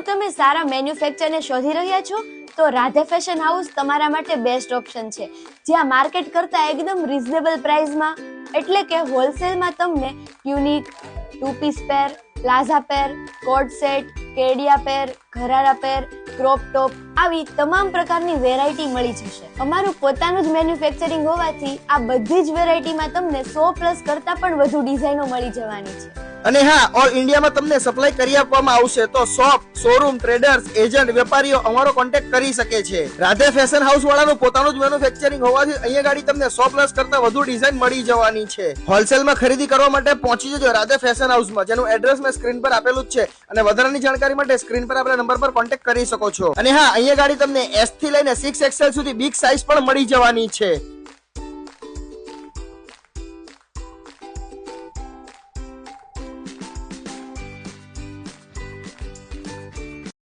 શું તમે સારા મેન્યુફેક્ચરને શોધી રહ્યા છો? તો રાધે ફેશન હાઉસ તમારા માટે બેસ્ટ ઓપ્શન છે, જ્યાં માર્કેટ કરતા એકદમ રીઝનેબલ પ્રાઇસમાં, એટલે કે હોલસેલમાં તમને ટ્યુનિક, ટુ પીસ પેર, પ્લાઝા પેર, કોટ સેટ, કેડિયા પેર, ઘરારા પેર, ક્રોપ ટોપ આવી તમામ પ્રકારની વેરાયટી મળી જશે. અમારું પોતાનું જ મેન્યુફેક્ચરિંગ હોવાથી આ બધી જ વેરાયટીમાં તમને 100+ કરતા પણ વધુ ડિઝાઇનો મળી જવાની છે. અને હા, ઓલ ઇન્ડિયામાં તમને સપ્લાય કરી આપવામાં આવશે. તો શોપ, શોરૂમ, ટ્રેડર્સ, એજન્ટ, વેપારીઓ અમારો કોન્ટેક્ટ કરી શકે છે. રાધે ફેશન હાઉસ વાળાનું પોતાનું જ મેન્યુફેક્ચરિંગ હોવાથી અહીંયા ગાડી તમને 100+ કરતા વધુ ડિઝાઇન મળી જવાની છે. હોલસેલમાં ખરીદી કરવા માટે પહોંચી જજો રાધે ફેશન હાઉસમાં, જેનું એડ્રેસ મેં સ્ક્રીન પર આપેલું જ છે. અને વધારાની જાણકારી માટે સ્ક્રીન પર આપેલા નંબર પર કોન્ટેક્ટ કરી શકો છો. અને હા, અહીંયા ગાડી તમને S થી લઈને 6XL સુધી બિગ સાઇઝ પણ મળી જવાની છે.